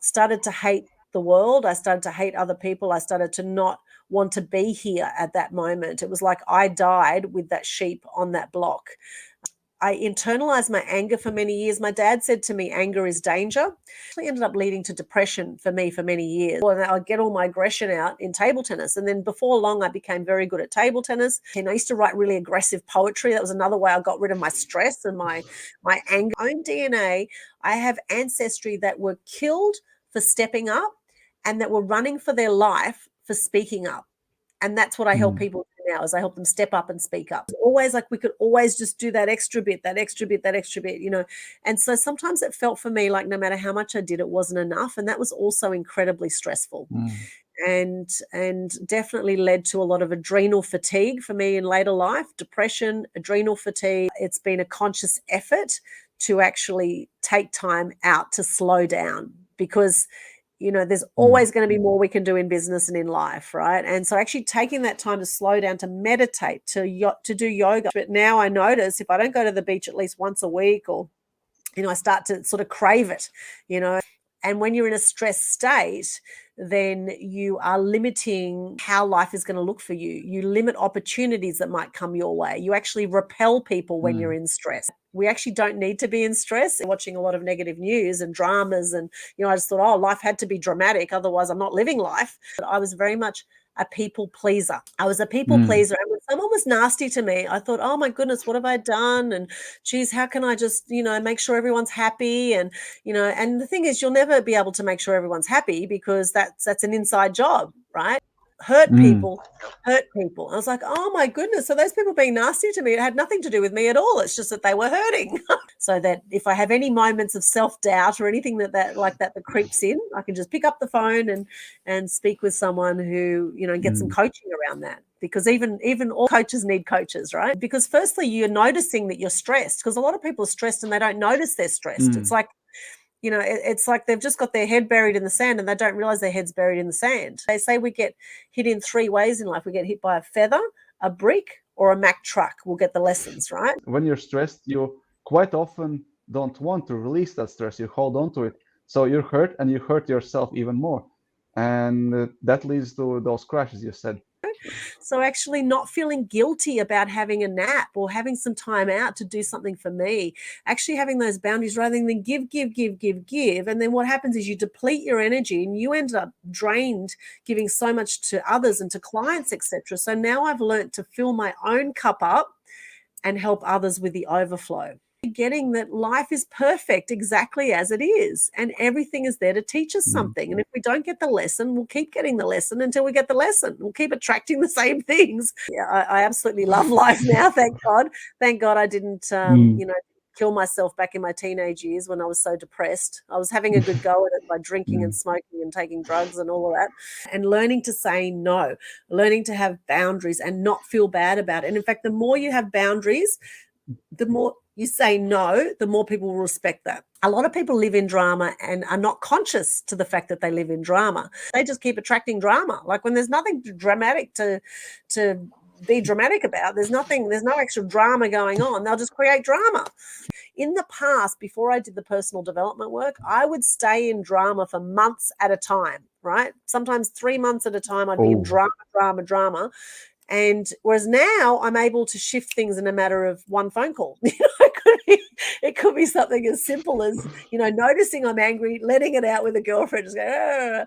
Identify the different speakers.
Speaker 1: started to hate the world. I started to hate other people. I started to not want to be here at that moment. It was like I died with that sheep on that block. I internalized my anger for many years. My dad said to me, anger is danger. It actually ended up leading to depression for me for many years. And I'd get all my aggression out in table tennis. And then before long, I became very good at table tennis. And I used to write really aggressive poetry. That was another way I got rid of my stress and my anger. My own DNA, I have ancestry that were killed for stepping up and that were running for their life for speaking up. And that's what I help people do now, is I help them step up and speak up. Always like we could always just do that extra bit, you know. And so sometimes it felt for me like no matter how much I did, it wasn't enough. And that was also incredibly stressful. And definitely led to a lot of adrenal fatigue for me in later life, depression, adrenal fatigue. It's been a conscious effort to actually take time out to slow down, because you know, there's always going to be more we can do in business and in life, right? And so actually taking that time to slow down, to meditate, to do yoga. But now I notice if I don't go to the beach at least once a week, or, you know, I start to sort of crave it, you know. And when you're in a stressed state, then you are limiting how life is going to look for you. You limit opportunities that might come your way. You actually repel people when you're in stress. We actually don't need to be in stress. Watching a lot of negative news and dramas, and, you know, I just thought, oh, life had to be dramatic, otherwise I'm not living life. But I was very much a people pleaser. I was a people pleaser. And when someone was nasty to me, I thought, oh my goodness, what have I done? And geez, how can I just, you know, make sure everyone's happy? And, you know, and the thing is, you'll never be able to make sure everyone's happy, because that's an inside job, right? Hurt people. I was like, oh my goodness. So those people being nasty to me, it had nothing to do with me at all. It's just that they were hurting. So that if I have any moments of self-doubt or anything that creeps in, I can just pick up the phone and speak with someone who, you know, and get some coaching around that. Because even all coaches need coaches, right? Because firstly, you're noticing that you're stressed, because a lot of people are stressed and they don't notice they're stressed. It's like, you know, it's like they've just got their head buried in the sand and they don't realize their head's buried in the sand. They say we get hit in 3 ways in life. We get hit by a feather, a brick, or a Mack truck. We'll get the lessons, right?
Speaker 2: When you're stressed, you quite often don't want to release that stress. You hold on to it. So you're hurt, and you hurt yourself even more. And that leads to those crashes you said.
Speaker 1: So actually not feeling guilty about having a nap or having some time out to do something for me, actually having those boundaries rather than give. And then what happens is you deplete your energy and you end up drained, giving so much to others and to clients, etc. So now I've learned to fill my own cup up and help others with the overflow. Getting that life is perfect exactly as it is, and everything is there to teach us something. And if we don't get the lesson, we'll keep getting the lesson until we get the lesson. We'll keep attracting the same things. Yeah, I absolutely love life now. Thank God. Thank God I didn't, you know, kill myself back in my teenage years when I was so depressed. I was having a good go at it by drinking and smoking and taking drugs and all of that, and learning to say no, learning to have boundaries and not feel bad about it. And in fact, the more you have boundaries, the more you say no, the more people will respect that. A lot of people live in drama and are not conscious to the fact that they live in drama. They just keep attracting drama. Like when there's nothing dramatic to be dramatic about, there's no extra drama going on, they'll just create drama. In the past, before I did the personal development work, I would stay in drama for months at a time, right? Sometimes 3 months at a time, I'd be in drama. And whereas now I'm able to shift things in a matter of one phone call. You know, it could be something as simple as, you know, noticing I'm angry, letting it out with a girlfriend, just go,